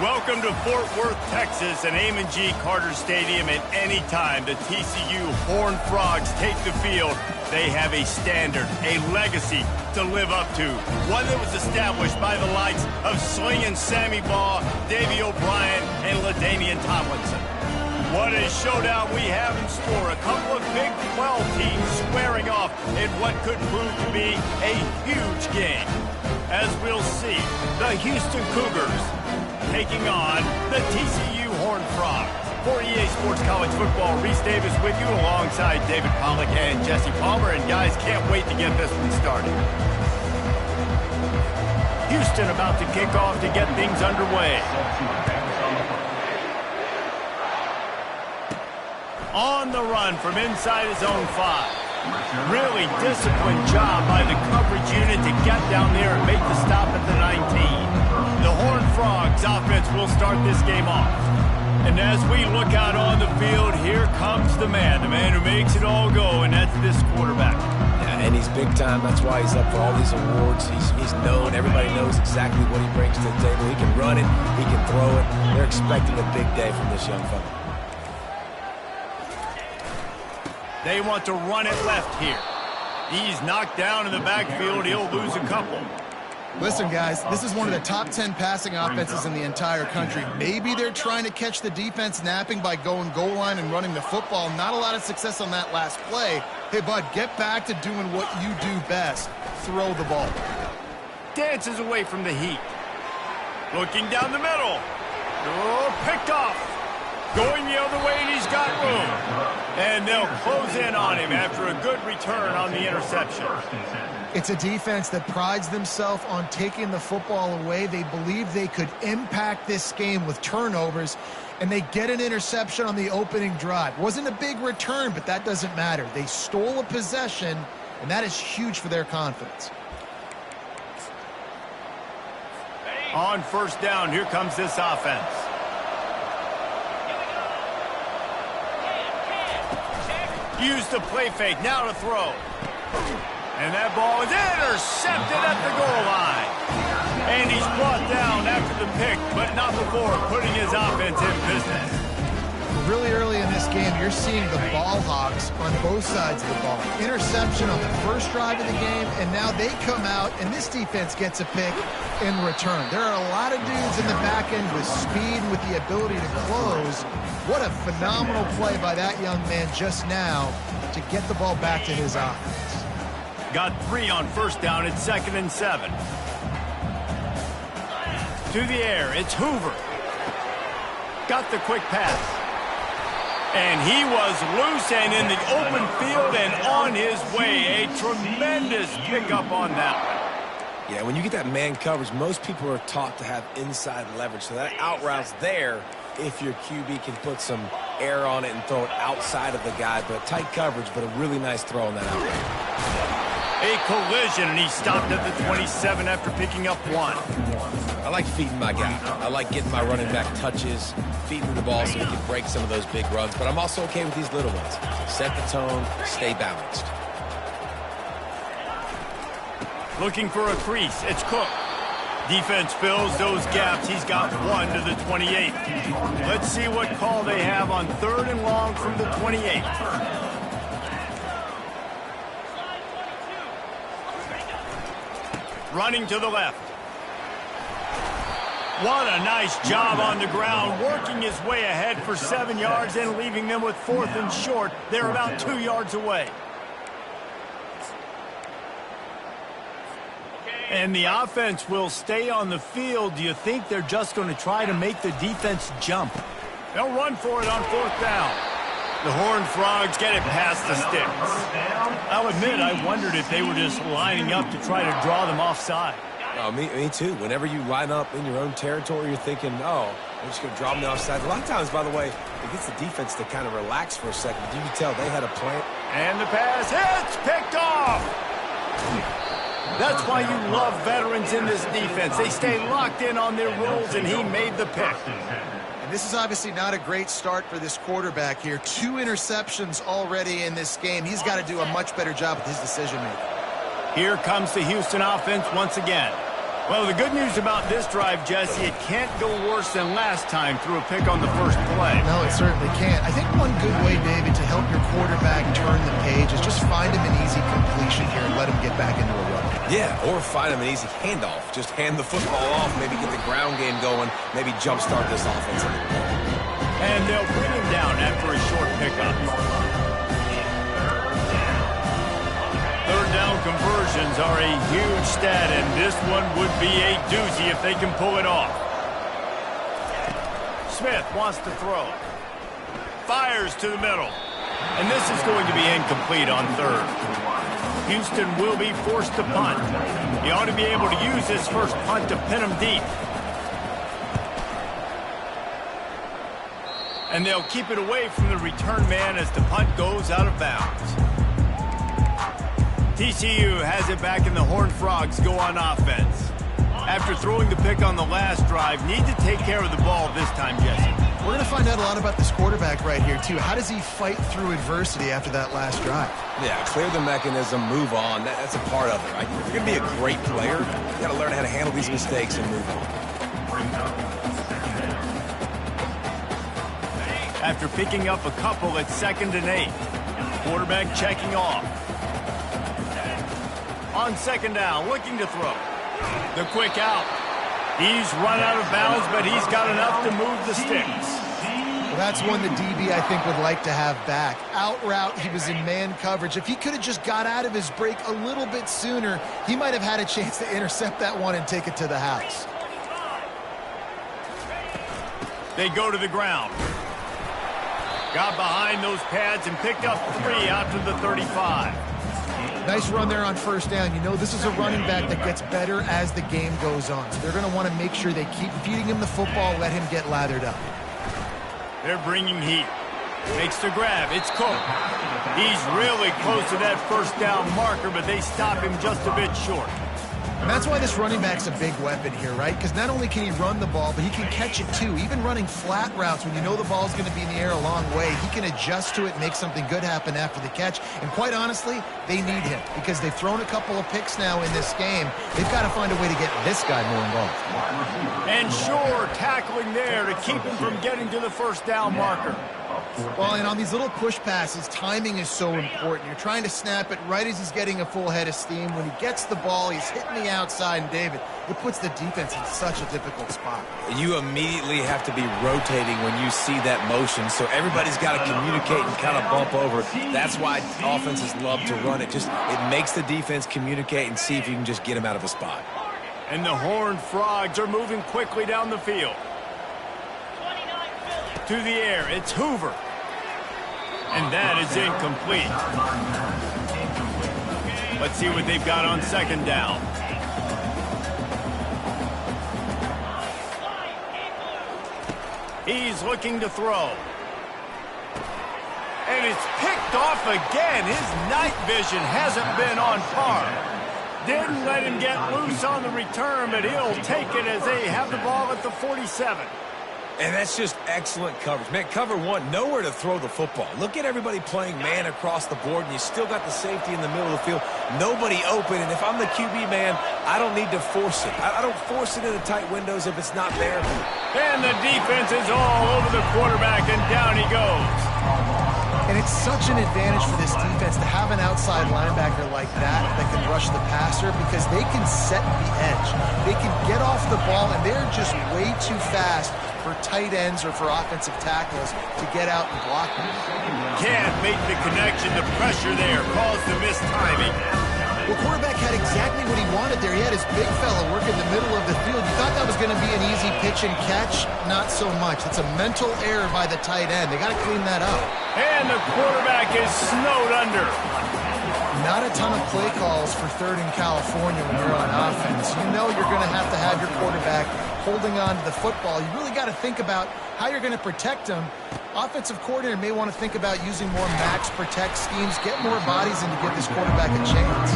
Welcome to Fort Worth, Texas, and Amon G. Carter Stadium. At any time the TCU Horned Frogs take the field, they have a standard, a legacy to live up to. One that was established by the likes of Slingin' Sammy Baugh, Davey O'Brien, and LaDainian Tomlinson. What a showdown we have in store. A couple of Big 12 teams squaring off in what could prove to be a huge game. As we'll see, the Houston Cougars taking on the TCU Horned Frogs. For EA Sports College Football, Reese Davis with you alongside David Pollack and Jesse Palmer. And guys, can't wait to get this one started. Houston about to kick off to get things underway. On the run from inside his own 5. Really disciplined job by the coverage unit to get down there and make the stop at the 19. The Horned Frogs offense will start this game off. And as we look out on the field, here comes the man who makes it all go, and that's this quarterback. Yeah, and he's big time. That's why he's up for all these awards. He's known. Everybody knows exactly what he brings to the table. He can run it. He can throw it. They're expecting a big day from this young fella. They want to run it left here. He's knocked down in the backfield. He'll lose a couple. Listen, guys, this is one of the top 10 passing offenses in the entire country. Maybe they're trying to catch the defense napping by going goal line and running the football. Not a lot of success on that last play. Hey, bud, get back to doing what you do best. Throw the ball. Dances away from the heat. Looking down the middle. Oh, picked off. Going the other way, and he's got room. And they'll close in on him after a good return on the interception. It's a defense that prides themselves on taking the football away. They believe they could impact this game with turnovers, and they get an interception on the opening drive. Wasn't a big return, but that doesn't matter. They stole a possession, and that is huge for their confidence. On first down, here comes this offense. Use the play fake, now to throw. And that ball is intercepted at the goal line. And he's brought down after the pick, but not before putting his offense in business. Really early in this game, you're seeing the ball hogs on both sides of the ball. Interception on the first drive of the game, and now they come out, and this defense gets a pick in return. There are a lot of dudes in the back end with speed and with the ability to close. What a phenomenal play by that young man just now to get the ball back to his offense. Got 3 on first down at 2nd and 7. To the air, it's Hoover. Got the quick pass. And he was loose and in the open field and on his way. A tremendous pickup on that one. Yeah, when you get that man coverage, most people are taught to have inside leverage. So that out route's there if your QB can put some air on it and throw it outside of the guy. But tight coverage, but a really nice throw on that out route. A collision, and he stopped at the 27 after picking up 1. I like feeding my guy. I like getting my running back touches, feeding the ball so he can break some of those big runs. But I'm also okay with these little ones. Set the tone, stay balanced. Looking for a crease, it's Cook. Defense fills those gaps. He's got 1 to the 28. Let's see what call they have on 3rd and long from the 28. Running to the left. What a nice job on the ground, working his way ahead for 7 yards and leaving them with 4th and short. They're about 2 yards away. And the offense will stay on the field. Do you think they're just going to try to make the defense jump? They'll run for it on 4th down. The Horned Frogs get it past the sticks. I'll admit, I wondered if they were just lining up to try to draw them offside. Oh, me too. Whenever you line up in your own territory, you're thinking, oh, they're just going to draw me offside. A lot of times, by the way, it gets the defense to kind of relax for a second. But you can tell they had a plan. And the pass hits, picked off. That's why you love veterans in this defense. They stay locked in on their roles, and he made the pick. And this is obviously not a great start for this quarterback here. 2 interceptions already in this game. He's got to do a much better job with his decision-making. Here comes the Houston offense once again. Well, the good news about this drive, Jesse, it can't go worse than last time through a pick on the first play. No, it certainly can't. I think one good way, David, to help your quarterback turn the page is just find him an easy completion here and let him get back into a run. Yeah, or find him an easy handoff. Just hand the football off, maybe get the ground game going, maybe jumpstart this offense a little bit. And they'll bring him down after a short pickup. Third down conversions are a huge stat, and this one would be a doozy if they can pull it off. Smith wants to throw. Fires to the middle. And this is going to be incomplete on third. Houston will be forced to punt. He ought to be able to use this first punt to pin him deep. And they'll keep it away from the return man as the punt goes out of bounds. TCU has it back and the Horned Frogs go on offense. After throwing the pick on the last drive, need to take care of the ball this time, Jesse. We're going to find out a lot about this quarterback right here, too. How does he fight through adversity after that last drive? Yeah, clear the mechanism, move on. That's a part of it, right? If you're going to be a great player, you got to learn how to handle these mistakes and move on. After picking up a couple at 2nd and 8, quarterback checking off. On 2nd down, looking to throw. The quick out. He's run out of bounds, but he's got enough to move the sticks. Well, that's one the DB, I think, would like to have back. Out route, he was in man coverage. If he could have just got out of his break a little bit sooner, he might have had a chance to intercept that one and take it to the house. They go to the ground. Got behind those pads and picked up 3 out to the 35. Nice run there on 1st down. You know this is a running back that gets better as the game goes on. So they're going to want to make sure they keep feeding him the football, let him get lathered up. They're bringing heat. Makes the grab. It's Cook. He's really close to that 1st down marker, but they stop him just a bit short. And that's why this running back's a big weapon here, right? Because not only can he run the ball, but he can catch it too. Even running flat routes when you know the ball's going to be in the air a long way, he can adjust to it, make something good happen after the catch. And quite honestly, they need him because they've thrown a couple of picks now in this game. They've got to find a way to get this guy more involved. And sure, tackling there to keep him from getting to the 1st down marker. Well, and on these little push passes, timing is so important. You're trying to snap it right as he's getting a full head of steam. When he gets the ball, he's hitting the outside, and David, it puts the defense in such a difficult spot. You immediately have to be rotating when you see that motion, so everybody's got to communicate and kind of bump over. That's why offenses love to run it. It makes the defense communicate and see if you can just get him out of a spot. And the Horned Frogs are moving quickly down the field. To the air, it's Hoover. And that is incomplete. Let's see what they've got on 2nd down. He's looking to throw. And it's picked off again. His night vision hasn't been on par. Didn't let him get loose on the return, but he'll take it as they have the ball at the 47. And that's just excellent coverage. Man, cover one, nowhere to throw the football. Look at everybody playing man across the board, and you still got the safety in the middle of the field. Nobody open, and if I'm the QB man, I don't need to force it. I don't force it into tight windows if it's not there. And the defense is all over the quarterback, and down he goes. And it's such an advantage for this defense to have an outside linebacker like that can rush the passer because they can set the edge. They can get off the ball, and they're just way too fast for tight ends or for offensive tackles to get out and block them. Can't make the connection. The pressure there caused the missed timing. Well, quarterback had exactly what he wanted there. He had his big fella work in the middle of the field. You thought that was going to be an easy pitch and catch? Not so much. It's a mental error by the tight end. They got to clean that up. And the quarterback is snowed under. Not a ton of play calls for 3rd in California when you're on offense. You know you're going to have your quarterback holding on to the football. You really got to think about how you're going to protect him. Offensive coordinator may want to think about using more max protect schemes, get more bodies in to give this quarterback a chance.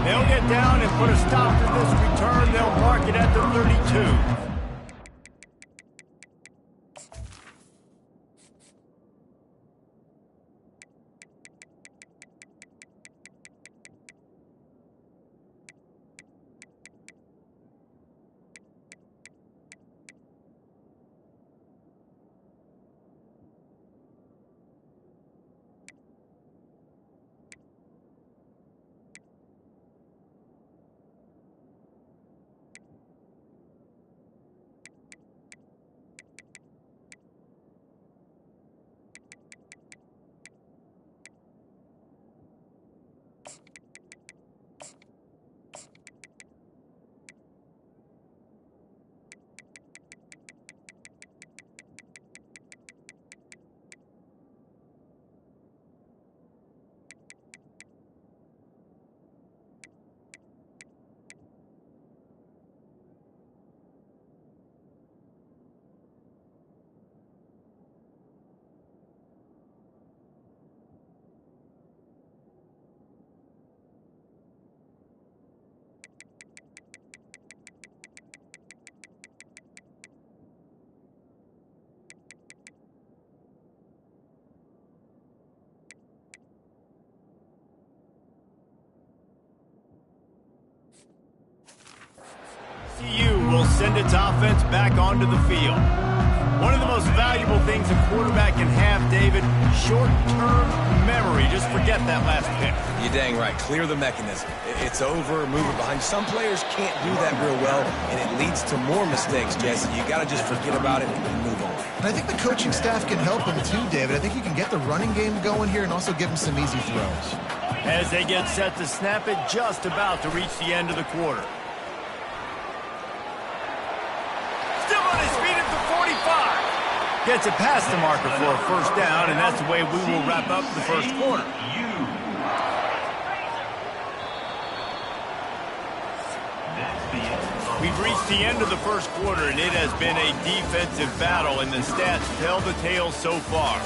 They'll get down and put a stop to this return. They'll mark it at the 32. send its offense back onto the field. One of the most valuable things a quarterback can have, David, short-term memory. Just forget that last pick. You're dang right. Clear the mechanism. It's over, move it behind. Some players can't do that real well, and it leads to more mistakes, Jesse. You got to just forget about it and move on. And I think the coaching staff can help him too, David. I think you can get the running game going here and also give him some easy throws. As they get set to snap it, just about to reach the end of the quarter. Still on his feet at the 45. Gets it past the marker for a first down, and that's the way we will wrap up the first quarter. We've reached the end of the first quarter, and it has been a defensive battle, and the stats tell the tale so far.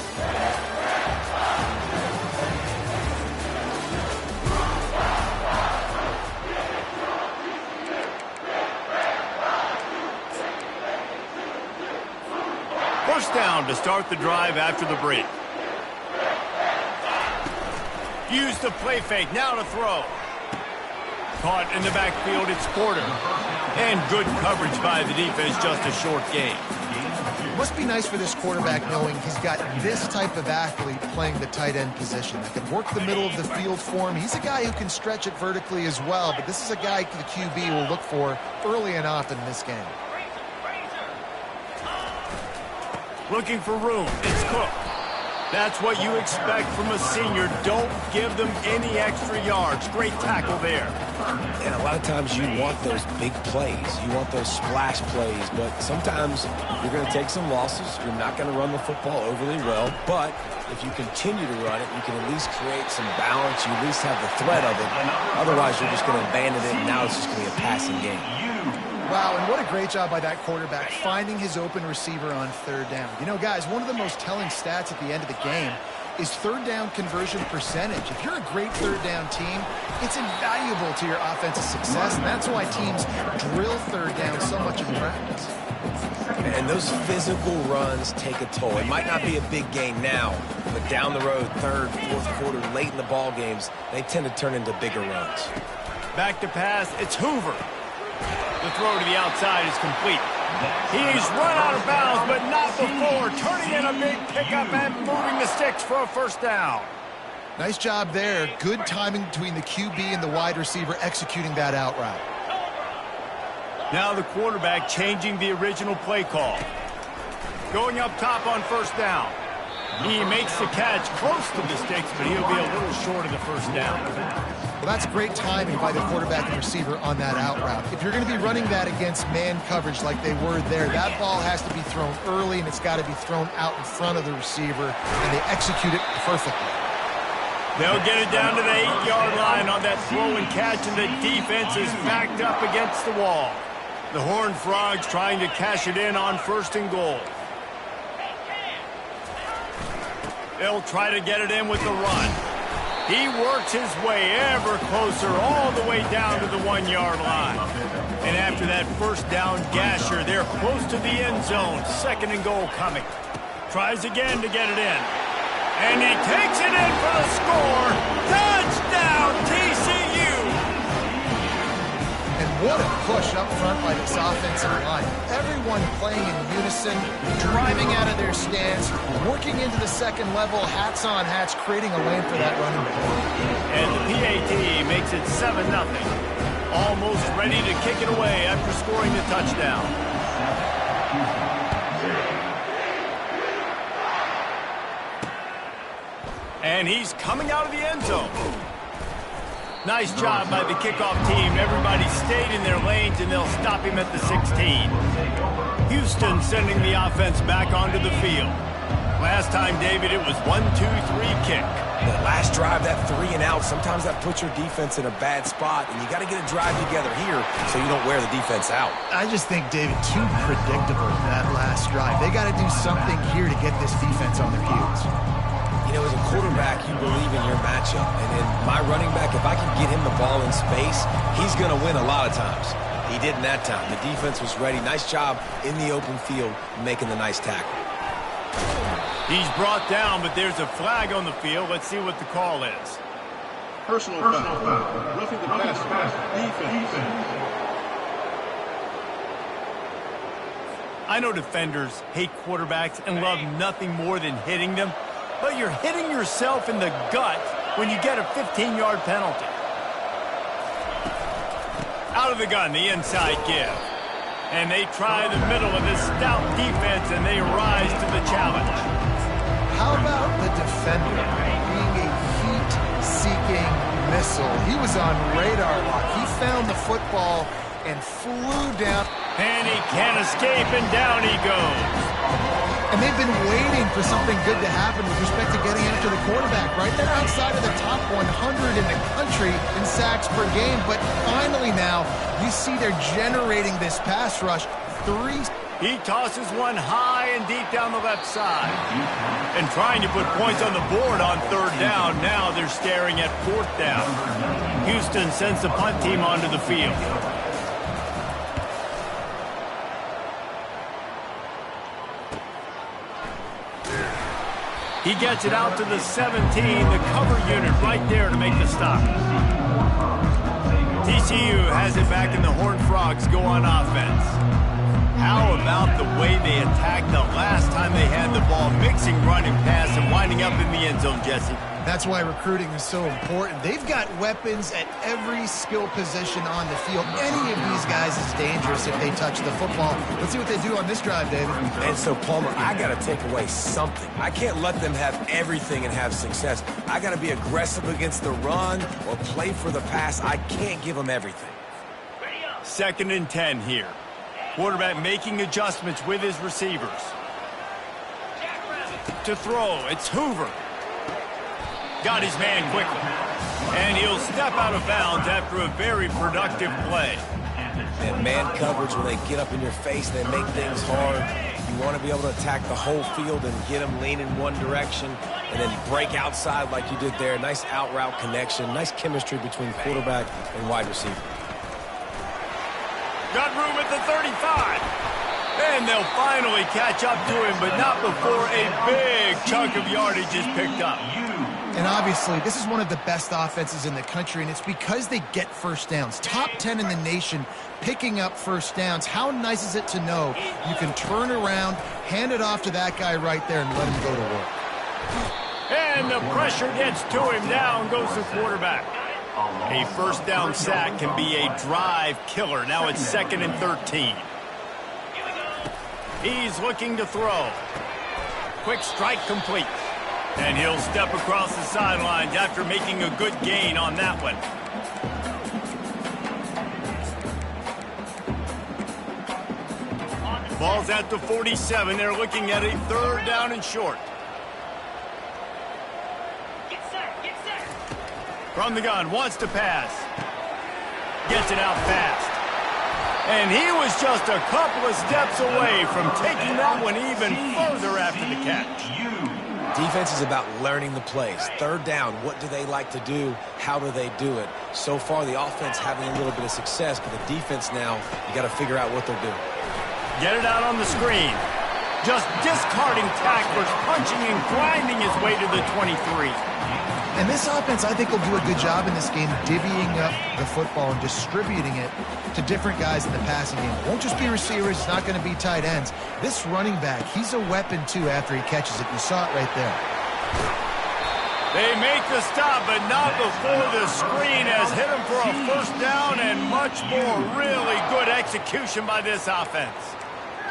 First down to start the drive after the break. Use the play fake, now to throw. Caught in the backfield, it's Porter. And good coverage by the defense, just a short gain. It must be nice for this quarterback knowing he's got this type of athlete playing the tight end position that can work the middle of the field for him. He's a guy who can stretch it vertically as well, but this is a guy the QB will look for early and often in this game. Looking for room, it's Cook. That's what you expect from a senior. Don't give them any extra yards. Great tackle there. And a lot of times you want those big plays. You want those splash plays, but sometimes you're going to take some losses. You're not going to run the football overly well, but if you continue to run it, you can at least create some balance. You at least have the threat of it. Otherwise, you're just going to abandon it, and now it's just going to be a passing game. Wow, and what a great job by that quarterback finding his open receiver on third down. You know, guys, one of the most telling stats at the end of the game is third down conversion percentage. If you're a great third down team, it's invaluable to your offensive success, and that's why teams drill third down so much in practice. And those physical runs take a toll. It might not be a big gain now, but down the road, third, fourth quarter, late in the ball games, they tend to turn into bigger runs. Back to pass, it's Hoover. The throw to the outside is complete. He's run out of bounds, but not before. Turning in a big pickup and moving the sticks for a first down. Nice job there. Good timing between the QB and the wide receiver executing that out route. Now the quarterback changing the original play call. Going up top on first down. He makes the catch close to the sticks, but he'll be a little short of the first down. Well, that's great timing by the quarterback and receiver on that out route. If you're going to be running that against man coverage like they were there, that ball has to be thrown early, and it's got to be thrown out in front of the receiver, and they execute it perfectly. They'll get it down to the 8-yard line on that throw and catch, and the defense is backed up against the wall. The Horned Frogs trying to cash it in on first and goal. They'll try to get it in with the run. He works his way ever closer all the way down to the 1-yard line. And after that first down gasher, they're close to the end zone. Second and goal coming. Tries again to get it in. And he takes it in for the score. Touchdown, TCU! And what a push up front by this offensive line. Everyone playing in unison, driving out of their stance, working into the second level, hats on hats, creating a lane for that running back. And the PAT makes it 7-0. Almost ready to kick it away after scoring the touchdown. And he's coming out of the end zone. Nice job by the kickoff team. Everybody stayed in their lanes, and they'll stop him at the 16. Houston sending the offense back onto the field. Last time, David, it was 1-2-3 kick. The last drive, that 3 and out, sometimes that puts your defense in a bad spot, and you got to get a drive together here so you don't wear the defense out. I just think, David, too predictable that last drive. They got to do something here to get this defense on their heels. You know, as a quarterback, you believe in your matchup. And in my running back, if I can get him the ball in space, he's going to win a lot of times. He didn't that time. The defense was ready. Nice job in the open field making the nice tackle. He's brought down, but there's a flag on the field. Let's see what the call is. Personal foul. Roughing the passer. Defense. I know defenders hate quarterbacks and love nothing more than hitting them, but you're hitting yourself in the gut when you get a 15-yard penalty. Out of the gun, the inside give. And they try the middle of this stout defense, and they rise to the challenge. How about the defender being a heat-seeking missile? He was on radar lock. He found the football and flew down. And he can't escape, and down he goes. And they've been waiting for something good to happen with respect to getting after the quarterback, right? They're outside of the top 100 in the country in sacks per game, but finally now you see they're generating this pass rush. He tosses one high and deep down the left side. And trying to put points on the board on 3rd down. Now they're staring at 4th down. Houston sends the punt team onto the field. He gets it out to the 17, the cover unit right there to make the stop. TCU has it back in the Horned Frogs go on offense. How about the way they attacked the last time they had the ball, mixing run and pass and winding up in the end zone, Jesse? That's why recruiting is so important. They've got weapons at every skill position on the field. Any of these guys is dangerous if they touch the football. Let's see what they do on this drive, David. And so, Palmer, I got to take away something. I can't let them have everything and have success. I got to be aggressive against the run or play for the pass. I can't give them everything. 2nd and 10 here. Quarterback making adjustments with his receivers. To throw, it's Hoover. Got his man quickly. And he'll step out of bounds after a very productive play. And man coverage, when they get up in your face, they make things hard. You want to be able to attack the whole field and get them lean in one direction and then break outside like you did there. Nice out route connection. Nice chemistry between quarterback and wide receiver. Got room at the 35. And they'll finally catch up to him, but not before a big chunk of yardage is picked up. And obviously, this is one of the best offenses in the country, and it's because they get first downs. Top 10 in the nation picking up first downs. How nice is it to know you can turn around, hand it off to that guy right there, and let him go to work. And the pressure gets to him. Down goes the quarterback. A first down sack can be a drive killer. Now it's 2nd and 13. He's looking to throw. Quick strike complete. And he'll step across the sidelines after making a good gain on that one. Ball's at the 47. They're looking at a 3rd down and short. From the gun, wants to pass. Gets it out fast. And he was just a couple of steps away from taking that one even further after the catch. Defense is about learning the plays. 3rd down, what do they like to do? How do they do it? So far, the offense having a little bit of success, but the defense now, you got to figure out what they're doing. Get it out on the screen. Just discarding tacklers, punching and grinding his way to the 23. And this offense, I think, will do a good job in this game divvying up the football and distributing it to different guys in the passing game. It won't just be receivers. It's not going to be tight ends. This running back, he's a weapon, too, after he catches it. You saw it right there. They make the stop, but not before the screen has hit him for a first down and much more. Really good execution by this offense.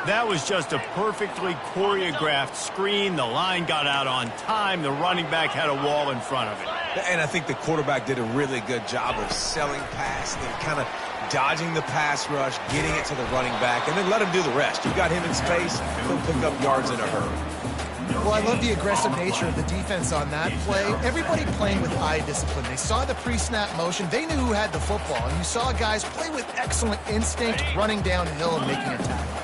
That was just a perfectly choreographed screen. The line got out on time. The running back had a wall in front of it. And I think the quarterback did a really good job of selling pass and kind of dodging the pass rush, getting it to the running back, and then let him do the rest. You got him in space, he'll pick up yards in a hurry. Well, I love the aggressive nature of the defense on that play. Everybody playing with eye discipline. They saw the pre-snap motion. They knew who had the football. And you saw guys play with excellent instinct, running downhill and making a tackle.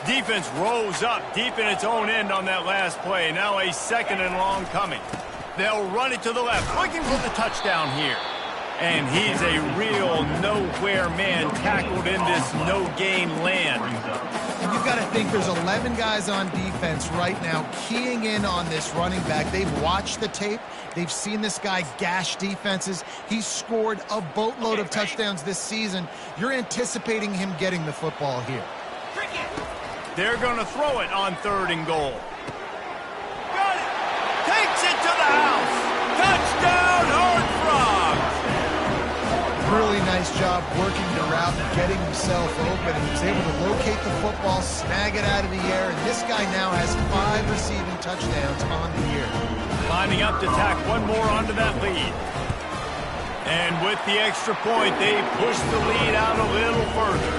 Defense rose up deep in its own end on that last play. Now a 2nd and long coming. They'll run it to the left, looking for the touchdown here. And he's a real nowhere man tackled in this no-gain land. And you've got to think there's 11 guys on defense right now keying in on this running back. They've watched the tape. They've seen this guy gash defenses. He's scored a boatload of touchdowns this season. You're anticipating him getting the football here. They're going to throw it on 3rd and goal. Got it! Takes it to the house! Touchdown, Horned Frogs! Really nice job working the route and getting himself open. And he was able to locate the football, snag it out of the air, and this guy now has 5 receiving touchdowns on the year. Lining up to tack one more onto that lead. And with the extra point, they push the lead out a little further.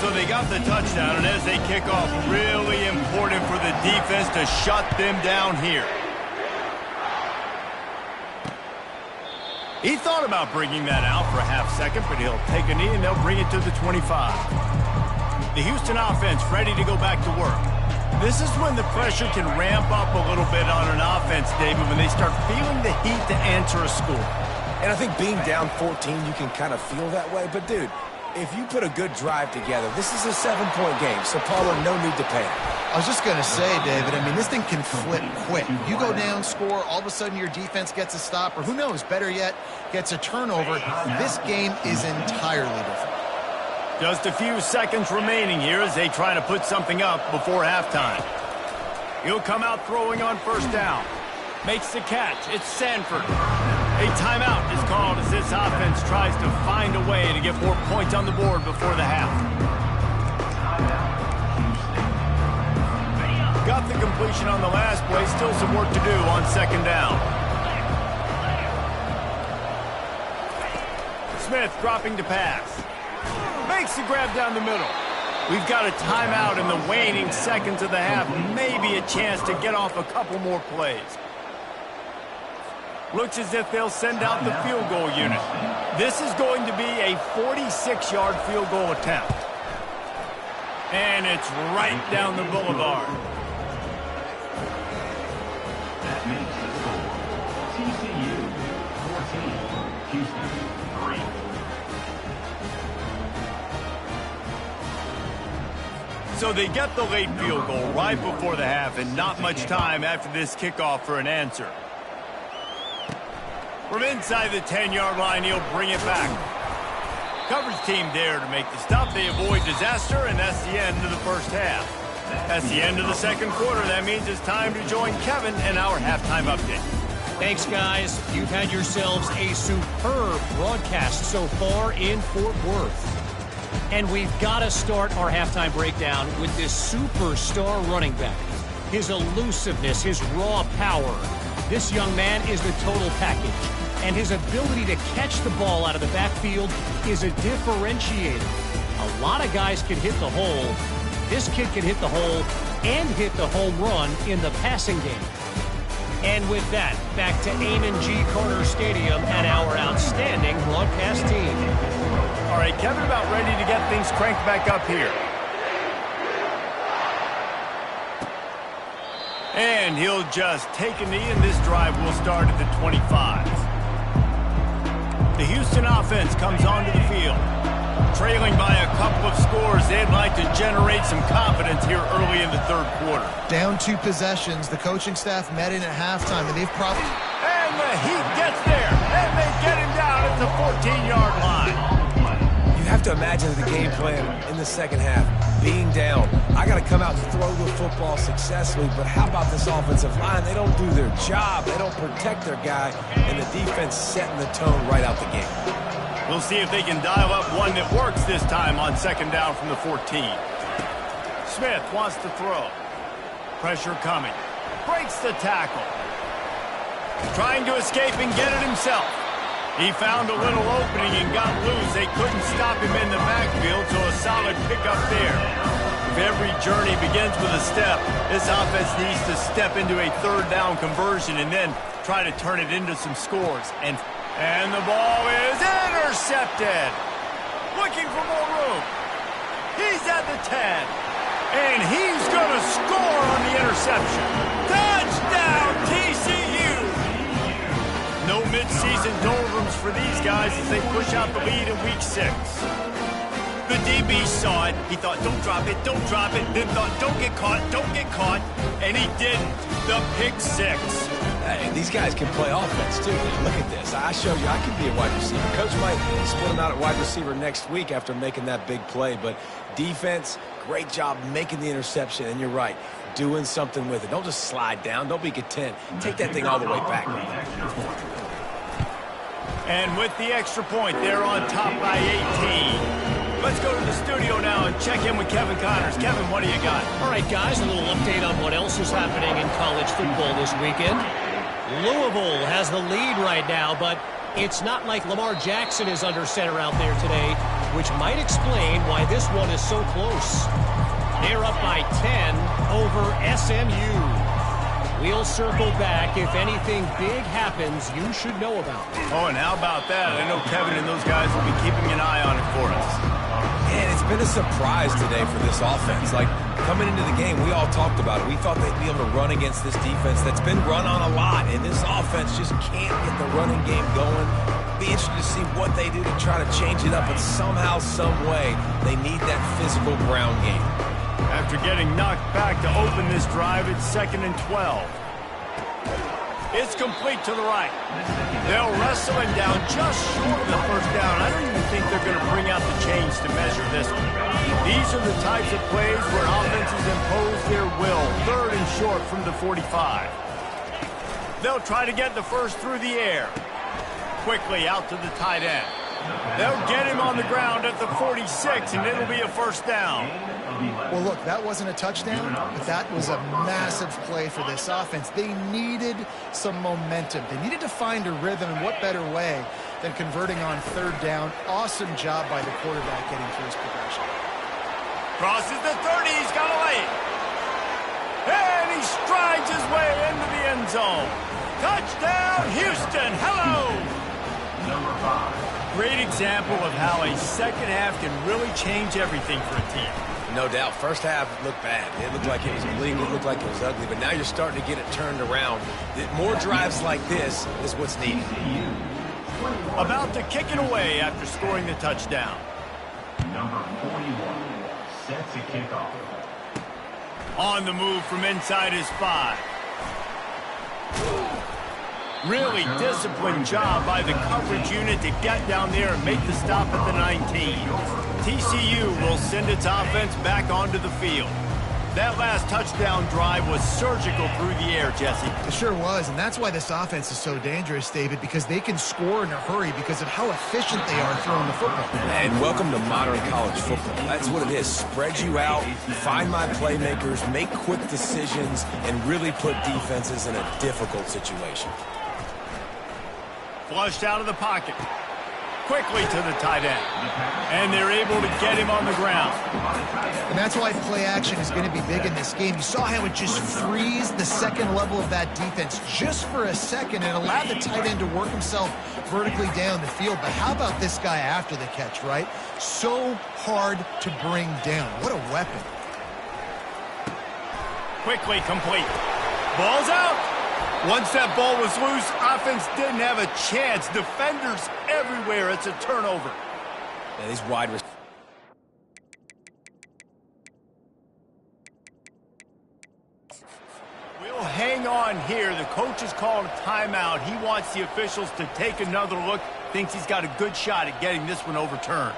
So they got the touchdown, and as they kick off, really important for the defense to shut them down here. He thought about bringing that out for a half second, but he'll take a knee and they'll bring it to the 25. The Houston offense ready to go back to work. This is when the pressure can ramp up a little bit on an offense, David, when they start feeling the heat to answer a score. And I think being down 14, you can kind of feel that way. But, dude, if you put a good drive together, this is a 7-point game, so Pollard, no need to panic. I was just going to say, David, I mean, this thing can flip quick. You go down, score, all of a sudden your defense gets a stop, or who knows, better yet, gets a turnover. This game is entirely different. Just a few seconds remaining here as they try to put something up before halftime. He'll come out throwing on 1st down. Makes the catch. It's Sanford. A timeout is called as this offense tries to find a way to get more points on the board before the half. Got the completion on the last play. Still some work to do on 2nd down. Smith dropping to pass. Makes the grab down the middle. We've got a timeout in the waning seconds of the half. Maybe a chance to get off a couple more plays. Looks as if they'll send out the field goal unit. This is going to be a 46-yard field goal attempt. And it's right down the boulevard. That makes the score TCU 14, Houston 3. So they get the late field goal right before the half, and not much time after this kickoff for an answer. From inside the 10-yard line, he'll bring it back. Coverage team there to make the stop. They avoid disaster, and that's the end of the first half. That's the end of the 2nd quarter. That means it's time to join Kevin in our halftime update. Thanks, guys. You've had yourselves a superb broadcast so far in Fort Worth. And we've got to start our halftime breakdown with this superstar running back. His elusiveness, his raw power. This young man is the total package. And his ability to catch the ball out of the backfield is a differentiator. A lot of guys can hit the hole. This kid can hit the hole and hit the home run in the passing game. And with that, back to Amon G. Carter Stadium and our outstanding broadcast team. All right, Kevin, about ready to get things cranked back up here. And he'll just take a knee, and this drive will start at the 25. The Houston offense comes onto the field. Trailing by a couple of scores, they'd like to generate some confidence here early in the 3rd quarter. Down 2 possessions, the coaching staff met in at halftime, and they've probably... And the Heat gets there, and they get him down at the 14-yard line. You have to imagine the game plan in the 2nd half. Being down, I got to come out and throw the football successfully, but how about this offensive line? They don't do their job. They don't protect their guy, and the defense setting the tone right out the gate. We'll see if they can dial up one that works this time on 2nd down from the 14. Smith wants to throw. Pressure coming. Breaks the tackle. Trying to escape and get it himself. He found a little opening and got loose. They couldn't stop him in the backfield, so a solid pickup there. If every journey begins with a step, this offense needs to step into a 3rd down conversion and then try to turn it into some scores. And the ball is intercepted. Looking for more room. He's at the 10. And he's going to score on the interception. Touchdown, TCU! No midseason doldrums for these guys as they push out the lead in Week 6. The DB saw it. He thought, don't drop it, don't drop it. Then thought, don't get caught, and he didn't. The pick 6. Hey, these guys can play offense, too. Look at this. I show you I can be a wide receiver. Coach might split him out at wide receiver next week after making that big play. But defense, great job making the interception. And you're right, doing something with it. Don't just slide down. Don't be content. Take that thing all the way back. And with the extra point, they're on top by 18. Let's go to the studio now and check in with Kevin Connors. Kevin, what do you got? All right, guys, a little update on what else is happening in college football this weekend. Louisville has the lead right now, but it's not like Lamar Jackson is under center out there today, which might explain why this one is so close. They're up by 10 over SMU. We'll circle back. If anything big happens, you should know about it. Oh, and how about that? I know Kevin and those guys will be keeping an eye on it for us. Man, it's been a surprise today for this offense. Like, coming into the game, we all talked about it. We thought they'd be able to run against this defense that's been run on a lot, and this offense just can't get the running game going. Be interested to see what they do to try to change it up, but somehow, some way, they need that physical ground game. After getting knocked back to open this drive, it's 2nd and 12. It's complete to the right. They'll wrestle him down just short of the first down. I don't even think they're going to bring out the chains to measure this one. These are the types of plays where offenses impose their will. 3rd and short from the 45. They'll try to get the first through the air. Quickly out to the tight end. They'll get him on the ground at the 46, and it'll be a first down. Well, look, that wasn't a touchdown, but that was a massive play for this offense. They needed some momentum. They needed to find a rhythm, and what better way than converting on 3rd down. Awesome job by the quarterback getting through his progression. Crosses the 30, he's got a lane. And he strides his way into the end zone. Touchdown, Houston, hello! Number 5. Great example of how a second half can really change everything for a team. No doubt. First half looked bad. It looked like it was bleak. It looked like it was ugly. But now you're starting to get it turned around. More drives like this is what's needed. About to kick it away after scoring the touchdown. Number 41 set to kick off. On the move from inside his 5. Really disciplined job by the coverage unit to get down there and make the stop at the 19. TCU will send its offense back onto the field. That last touchdown drive was surgical through the air, Jesse. It sure was, and that's why this offense is so dangerous, David, because they can score in a hurry because of how efficient they are throwing the football. And welcome to modern college football. That's what it is. Spread you out, find my playmakers, make quick decisions, and really put defenses in a difficult situation. Flushed out of the pocket. Quickly to the tight end. And they're able to get him on the ground. And that's why play action is going to be big in this game. You saw how it just freezed the second level of that defense just for a second and allowed the tight end to work himself vertically down the field. But how about this guy after the catch, right? So hard to bring down. What a weapon. Quickly complete. Ball's out. Once that ball was loose, offense didn't have a chance. Defenders everywhere. It's a turnover. Yeah, these wide receivers. We'll hang on here. The coach has called a timeout. He wants the officials to take another look. Thinks he's got a good shot at getting this one overturned.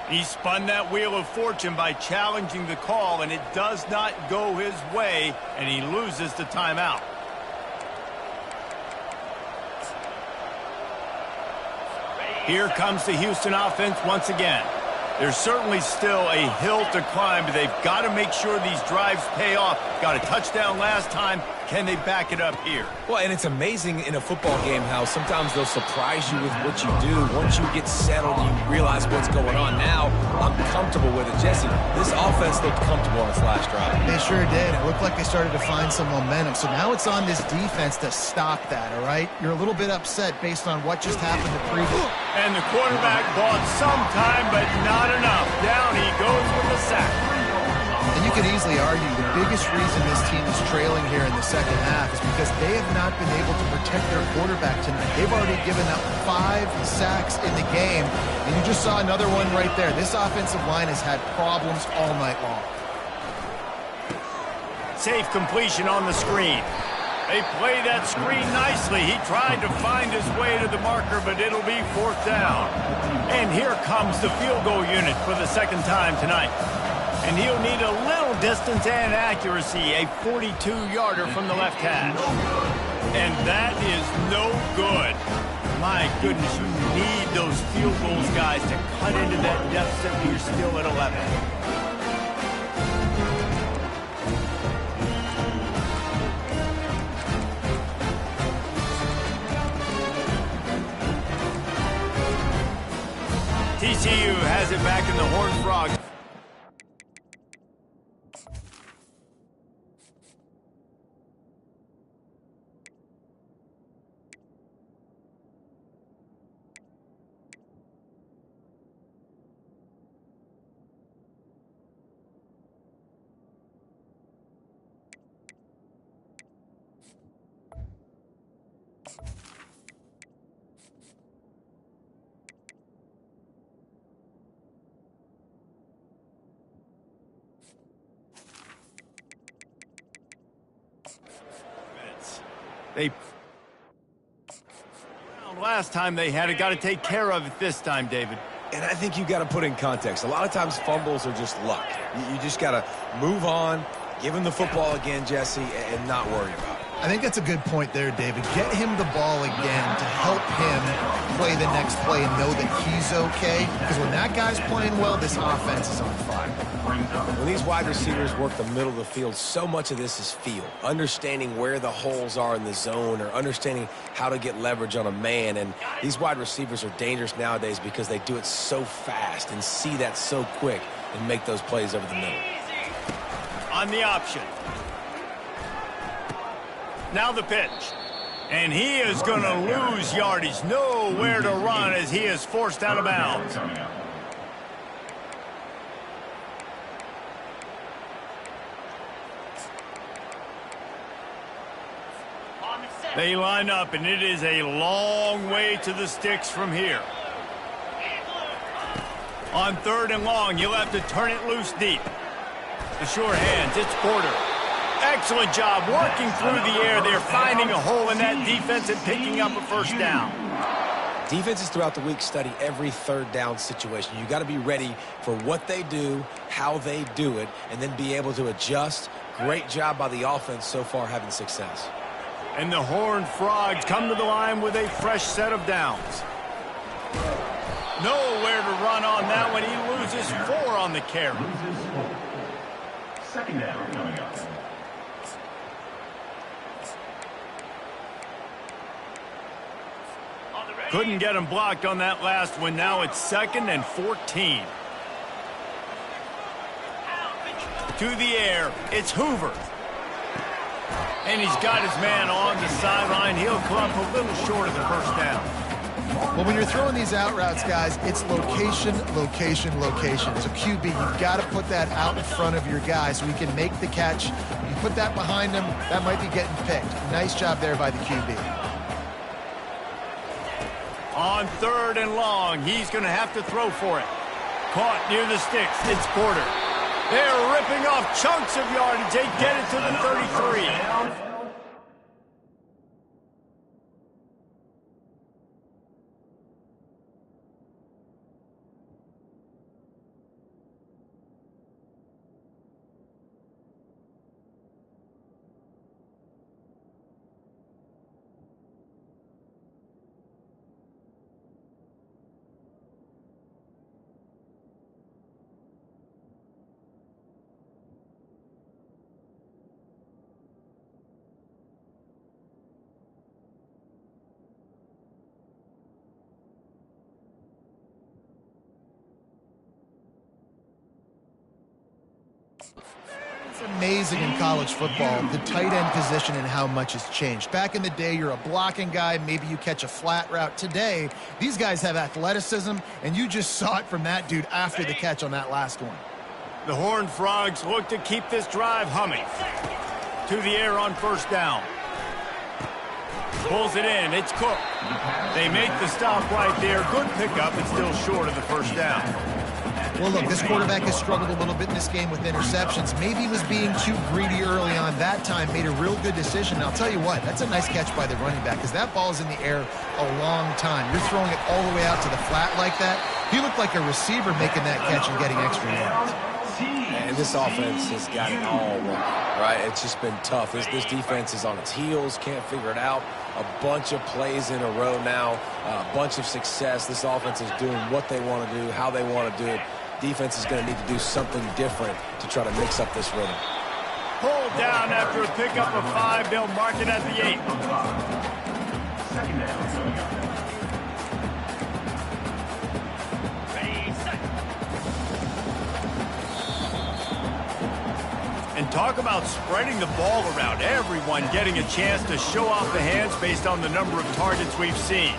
He spun that wheel of fortune by challenging the call, and it does not go his way, and he loses the timeout. Here comes the Houston offense once again. There's certainly still a hill to climb, but they've got to make sure these drives pay off. Got a touchdown last time. Can they back it up here? Well, and it's amazing in a football game how sometimes they'll surprise you with what you do. Once you get settled, you realize what's going on. Now, I'm comfortable with it. Jesse, this offense looked comfortable on its last drive. They sure did. It looked like they started to find some momentum. So now it's on this defense to stop that, all right? You're a little bit upset based on what just happened the previous. And the quarterback bought some time, but not enough. Down he goes with the sack. And you could easily argue the biggest reason this team is trailing here in the second half is because they have not been able to protect their quarterback tonight. They've already given up 5 sacks in the game, and you just saw another one right there. This offensive line has had problems all night long. Safe completion on the screen. They play that screen nicely. He tried to find his way to the marker, but it'll be 4th down. And here comes the field goal unit for the second time tonight. And he'll need a little distance and accuracy, a 42-yarder from the left hash. And that is no good. My goodness, you need those field goals, guys, to cut into that deficit when you're still at 11. TCU has it back in the Horned Frogs. Last time they had it, got to take care of it this time, David. And I think you got to put in context. A lot of times fumbles are just luck. You just got to move on, give him the football again, Jesse, and not worry about it. I think that's a good point there, David. Get him the ball again to help him play the next play and know that he's okay. Because when that guy's playing well, this offense is on fire. When these wide receivers work the middle of the field, so much of this is feel. Understanding where the holes are in the zone or understanding how to get leverage on a man. And these wide receivers are dangerous nowadays because they do it so fast and see that so quick and make those plays over the middle. On the option. Now the pitch. And he is going to lose yardage. Nowhere to run as he is forced out of bounds. They line up, and it is a long way to the sticks from here. On 3rd and long, you'll have to turn it loose deep. The sure hands, it's Porter. Excellent job working through the air. They're finding a hole in that defense and picking up a 1st down. Defenses throughout the week study every 3rd down situation. You got to be ready for what they do, how they do it, and then be able to adjust. Great job by the offense so far having success. And the Horned Frogs come to the line with a fresh set of downs. Nowhere to run on that one. He loses 4 on the carry. 2nd down coming up. Couldn't get him blocked on that last one. Now it's 2nd and 14. To the air, it's Hoover. And he's got his man on the sideline. He'll come up a little short of the 1st down. Well, when you're throwing these out routes, guys, it's location, location, location. So QB, you've got to put that out in front of your guy so he can make the catch. You put that behind him, that might be getting picked. Nice job there by the QB. On 3rd and long, he's going to have to throw for it. Caught near the sticks. It's Porter. They're ripping off chunks of yardage. They get it to the 33. It's amazing in college football, the tight end position and how much has changed. Back in the day, you're a blocking guy, maybe you catch a flat route. Today, these guys have athleticism, and you just saw it from that dude after the catch on that last one. The Horned Frogs look to keep this drive humming. To the air on first down. Pulls it in. It's Cook. They make the stop right there. Good pickup, but still short of the first down. Well, look, this quarterback has struggled a little bit in this game with interceptions. Maybe he was being too greedy early on. That time made a real good decision. And I'll tell you what, that's a nice catch by the running back because that ball's in the air a long time. You're throwing it all the way out to the flat like that. He looked like a receiver making that catch and getting extra yards. And this offense has got it all wrong, right? It's just been tough. This defense is on its heels, can't figure it out. A bunch of plays in a row now, a bunch of success. This offense is doing what they want to do, how they want to do it. Defense is going to need to do something different to try to mix up this rhythm. Pulled down after a pickup of 5. They'll mark it at the 8. Second down. And talk about spreading the ball around. Everyone getting a chance to show off the hands based on the number of targets we've seen.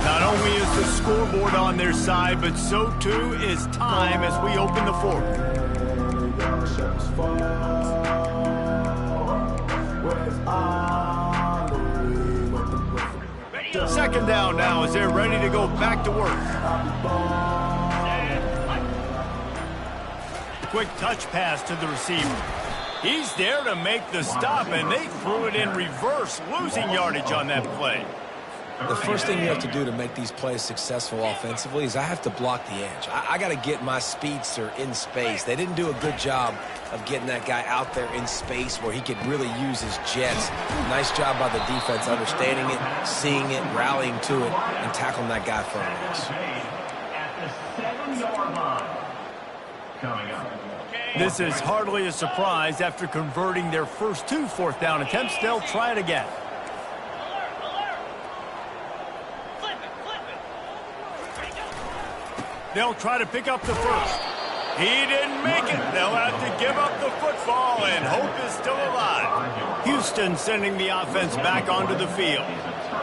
Not only is the scoreboard on their side, but so too is time as we open the fourth. Second down now as they're ready to go back to work. Quick touch pass to the receiver. He's there to make the stop, and they threw it in reverse, losing yardage on that play. The first thing you have to do to make these plays successful offensively is I have to block the edge. I got to get my speedster in space. They didn't do a good job of getting that guy out there in space where he could really use his jets. Nice job by the defense understanding it, seeing it, rallying to it, and tackling that guy for a loss. At the 7-yard line. Coming up. This is hardly a surprise. After converting their first 2 fourth down attempts, they'll try it again. They'll try to pick up the first. He didn't make it. They'll have to give up the football, and hope is still alive. Houston sending the offense back onto the field.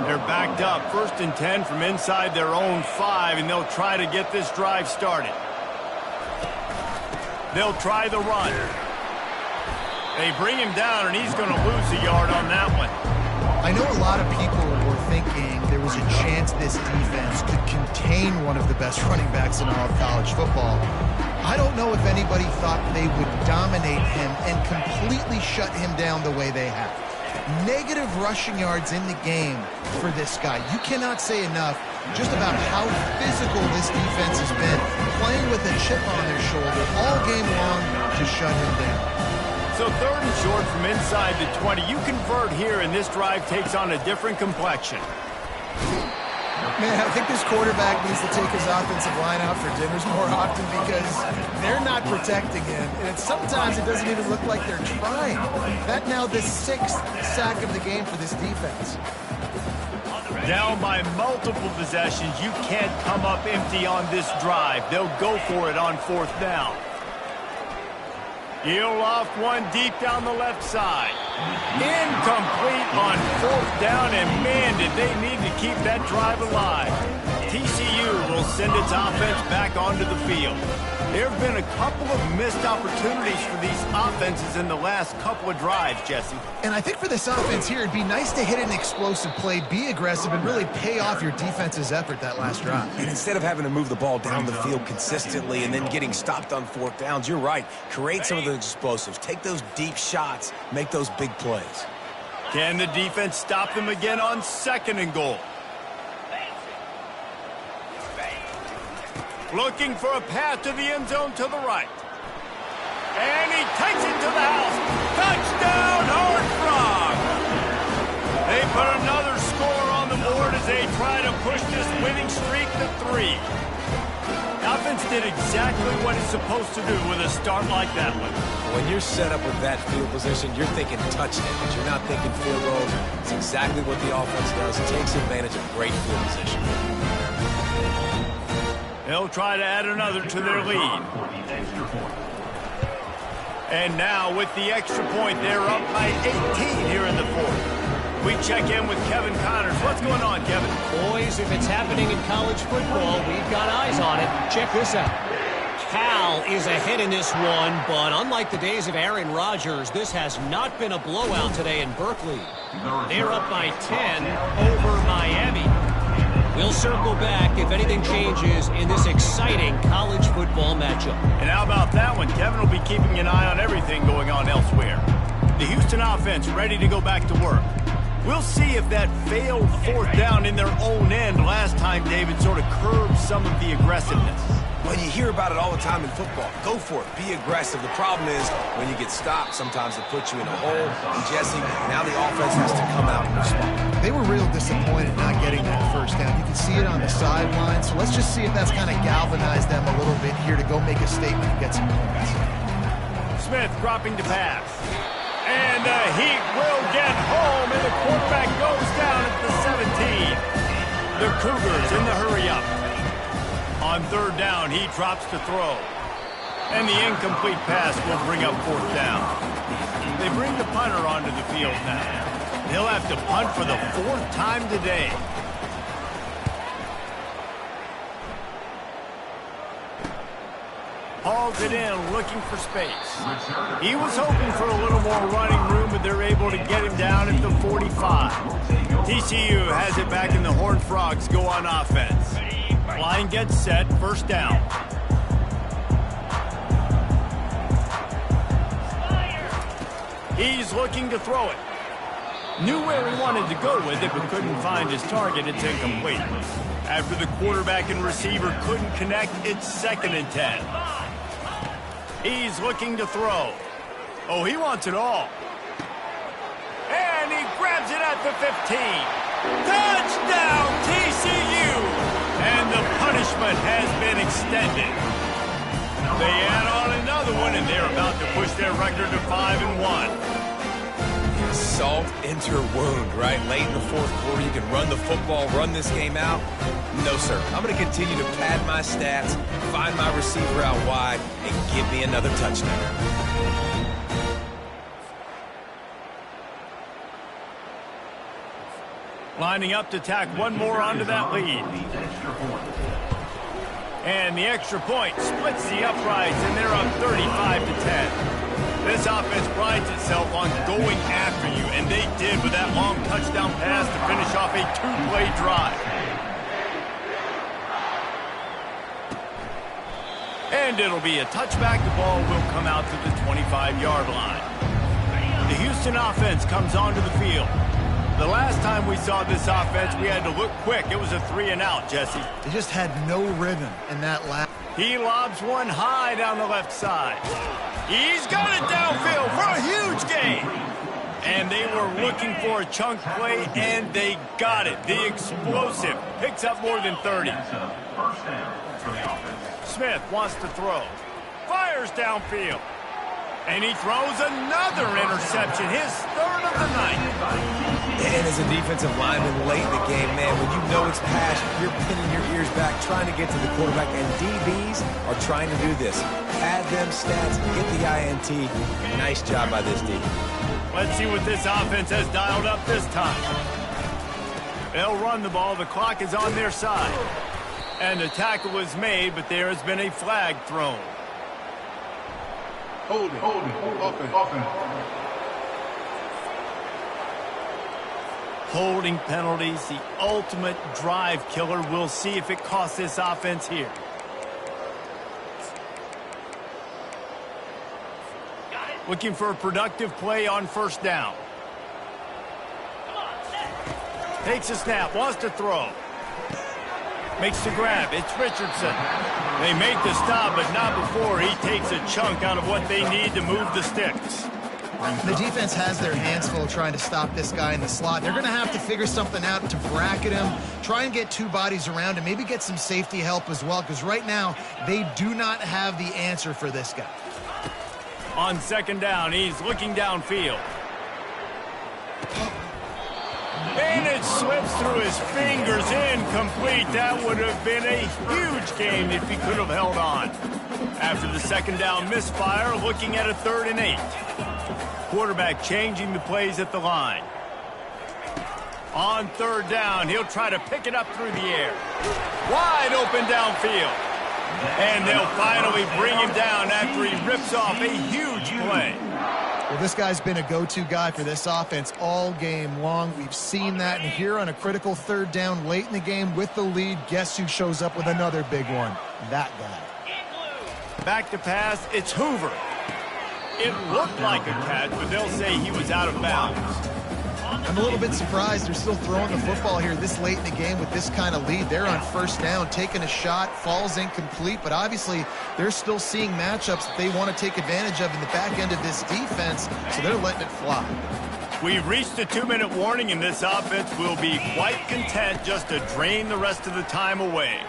They're backed up, 1st and 10 from inside their own 5, and they'll try to get this drive started. They'll try the run. They bring him down, and he's going to lose a yard on that one. I know a lot of people were thinking there was a chance this defense could contain one of the best running backs in all of college football. I don't know if anybody thought they would dominate him and completely shut him down the way they have. Negative rushing yards in the game for this guy. You cannot say enough just about how physical this defense has been, playing with a chip on their shoulder all game long to shut him down. So 3rd and short from inside the 20. You convert here, and this drive takes on a different complexion. Man, I think this quarterback needs to take his offensive line out for dinners more often because they're not protecting him. And sometimes it doesn't even look like they're trying. That now the 6th sack of the game for this defense. Down by multiple possessions. You can't come up empty on this drive. They'll go for it on 4th down. He'll loft one deep down the left side. Incomplete on 4th down, and man, did they need to keep that drive alive. TCU will send its offense back onto the field. There have been a couple of missed opportunities for these offenses in the last couple of drives, Jesse. And I think for this offense here, it'd be nice to hit an explosive play, be aggressive, and really pay off your defense's effort that last drive. And instead of having to move the ball down the field consistently and then getting stopped on 4th downs, you're right. Create some of those explosives. Take those deep shots. Make those big plays. Can the defense stop them again on 2nd and goal? Looking for a path to the end zone to the right. And he takes it to the house. Touchdown, Horned Frog! They put another score on the board as they try to push this winning streak to 3. The offense did exactly what it's supposed to do with a start like that one. When you're set up with that field position, you're thinking touchdowns. You're not thinking field goals. It's exactly what the offense does. It takes advantage of great field position. They'll try to add another to their lead. And now with the extra point, they're up by 18 here in the 4th. We check in with Kevin Connors. What's going on, Kevin? Boys, if it's happening in college football, we've got eyes on it. Check this out. Cal is ahead in this one, but unlike the days of Aaron Rodgers, this has not been a blowout today in Berkeley. They're up by 10 over Miami. We'll circle back if anything changes in this exciting college football matchup. And how about that one? Kevin will be keeping an eye on everything going on elsewhere. The Houston offense ready to go back to work. We'll see if that failed fourth down in their own end last time, David, sort of curbed some of the aggressiveness. When you hear about it all the time in football, go for it. Be aggressive. The problem is when you get stopped, sometimes it puts you in a hole. And, Jesse, now the offense has to come out and respond. They were real disappointed not getting that first down. You can see it on the sideline. So let's just see if that's kind of galvanized them a little bit here to go make a statement and get some points. Smith dropping to pass. And the Heat will get home, and the quarterback goes down at the 17. The Cougars in the hurry-up. On third down, he drops to throw. And the incomplete pass will bring up fourth down. They bring the punter onto the field now. He'll have to punt for the fourth time today. Hauls it in, looking for space. He was hoping for a little more running room, but they're able to get him down at the 45. TCU has it back, and the Horned Frogs go on offense. Line gets set, first down. He's looking to throw it. Knew where he wanted to go with it, but couldn't find his target. It's incomplete. After the quarterback and receiver couldn't connect, it's 2nd and 10. He's looking to throw. Oh, he wants it all. And he grabs it at the 15. Touchdown, TCU! And the punishment has been extended. They add on another one, and they're about to push their record to 5-1. Salt into her wound, right? Late in the fourth quarter, you can run the football, run this game out. No, sir. I'm going to continue to pad my stats, find my receiver out wide, and give me another touchdown. Lining up to tack one more onto that lead. And the extra point splits the uprights, and they're up 35-10. This offense prides itself on going after you, and they did with that long touchdown pass to finish off a two-play drive. And it'll be a touchback. The ball will come out to the 25-yard line. The Houston offense comes onto the field. The last time we saw this offense, we had to look quick. It was a 3-and-out, Jesse. They just had no rhythm in that last. He lobs one high down the left side. He's got it downfield for a huge gain. And they were looking for a chunk play, and they got it. The explosive picks up more than 30. Smith wants to throw. Fires downfield. And he throws another interception, his third of the night. And as a defensive lineman late in the game, man, when you know it's pass, you're pinning your ears back, trying to get to the quarterback, and DBs are trying to do this. Pad them stats, get the INT. Nice job by this D. Let's see what this offense has dialed up this time. They'll run the ball. The clock is on their side. And the tackle is made, but there has been a flag thrown. Holding. Holding penalties, the ultimate drive killer. We'll see if it costs this offense here. Looking for a productive play on first down. Takes a snap, wants to throw. Makes the grab, it's Richardson. They make the stop, but not before he takes a chunk out of what they need to move the sticks. The defense has their hands full trying to stop this guy in the slot. They're going to have to figure something out to bracket him, try and get two bodies around him, maybe get some safety help as well, because right now they do not have the answer for this guy. On second down, he's looking downfield. And it slips through his fingers, incomplete. That would have been a huge gain if he could have held on. After the second down misfire, looking at a 3rd and 8. Quarterback changing the plays at the line. On third down, he'll try to pick it up through the air. Wide open downfield. And they'll finally bring him down after he rips off a huge play. Well, this guy's been a go-to guy for this offense all game long. We've seen that, and here on a critical third down late in the game with the lead, guess who shows up with another big one? That guy. Back to pass, it's Hoover. It looked like a catch, but they'll say he was out of bounds. I'm a little bit surprised they're still throwing the football here this late in the game with this kind of lead. They're on first down, taking a shot, falls incomplete, but obviously they're still seeing matchups that they want to take advantage of in the back end of this defense, so they're letting it fly. We've reached a 2-minute warning, and this offense will be quite content just to drain the rest of the time away.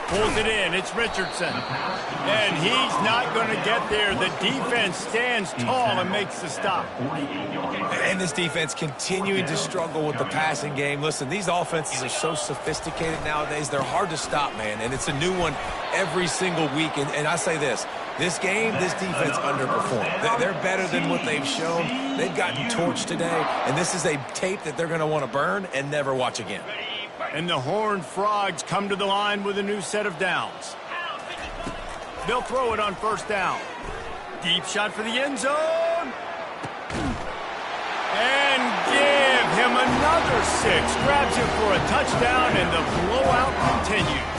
Pulls it in, it's Richardson. And he's not going to get there. The defense stands tall and makes the stop. And this defense continuing to struggle with the passing game. Listen, these offenses are so sophisticated nowadays. They're hard to stop, man. And it's a new one every single week. And I say this game, this defense underperformed. They're better than what they've shown. They've gotten torched today. And this is a tape that they're going to want to burn and never watch again. And the Horned Frogs come to the line with a new set of downs. They'll throw it on first down. Deep shot for the end zone. And give him another 6. Grabs him for a touchdown, and the blowout continues.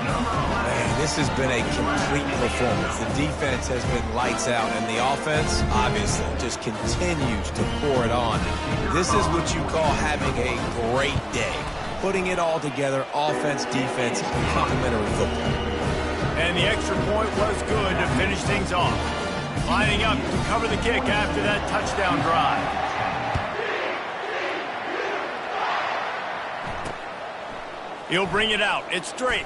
Man, this has been a complete performance. The defense has been lights out, and the offense, obviously, just continues to pour it on. This is what you call having a great day. Putting it all together, offense, defense, complementary football. And the extra point was good to finish things off. Lining up to cover the kick after that touchdown drive. He'll bring it out. It's straight.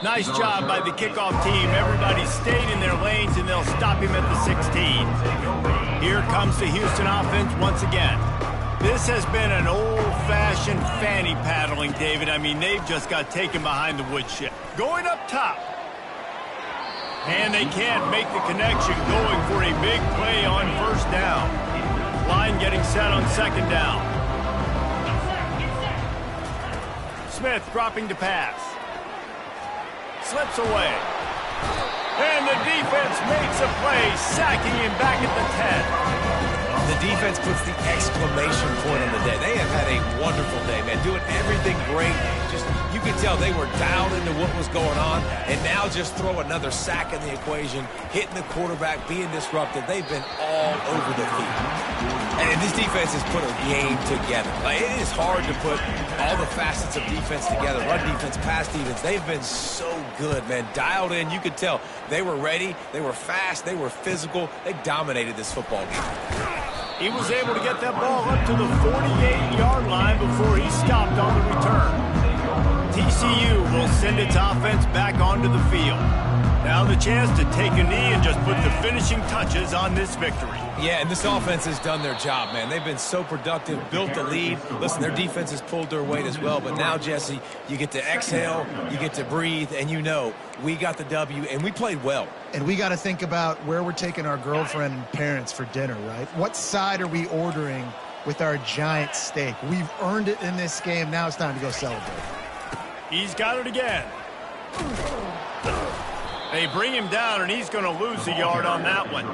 Nice job by the kickoff team. Everybody stayed in their lanes, and they'll stop him at the 16. Here comes the Houston offense once again. This has been an old-fashioned fanny paddling, David. I mean, they've just got taken behind the woodshed. Going up top. And they can't make the connection, going for a big play on first down. Line getting set on second down. Smith dropping to pass. Slips away. And the defense makes a play, sacking him back at the 10. The defense puts the exclamation point on the day. They have had a wonderful day, man. Doing everything great. Just, you could tell they were dialed into what was going on. And now just throw another sack in the equation, hitting the quarterback, being disruptive. They've been all over the field. And this defense has put a game together. Like, it is hard to put all the facets of defense together. Run defense, pass defense. They've been so good, man. Dialed in. You could tell they were ready. They were fast. They were physical. They dominated this football game. He was able to get that ball up to the 48-yard line before he stopped on the return. TCU will send its offense back onto the field. Now the chance to take a knee and just put the finishing touches on this victory. Yeah, and this offense has done their job, man. They've been so productive, built the lead. Listen, their defense has pulled their weight as well. But now, Jesse, you get to exhale, you get to breathe, and you know we got the W, and we played well. And we got to think about where we're taking our girlfriend and parents for dinner, right? What side are we ordering with our giant steak? We've earned it in this game. Now it's time to go celebrate. He's got it again. They bring him down, and he's going to lose a yard on that one.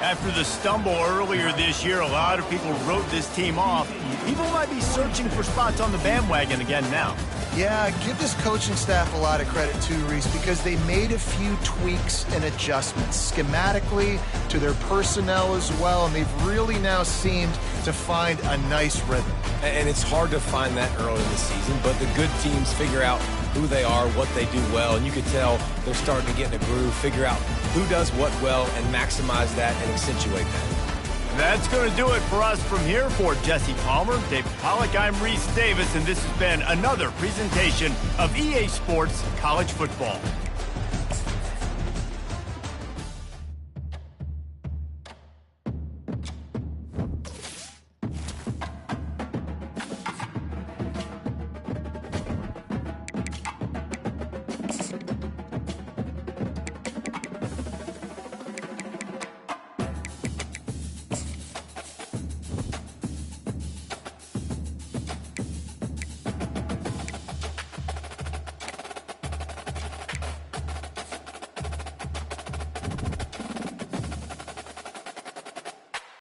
After the stumble earlier this year, a lot of people wrote this team off. People might be searching for spots on the bandwagon again now. Yeah, give this coaching staff a lot of credit too, Reese, because they made a few tweaks and adjustments schematically to their personnel as well, and they've really now seemed to find a nice rhythm. And it's hard to find that early in the season, but the good teams figure out who they are, what they do well, and you can tell they're starting to get in a groove, figure out who does what well, and maximize that and accentuate that. That's going to do it for us from here. For Jesse Palmer, David Pollack, I'm Reese Davis, and this has been another presentation of EA Sports College Football.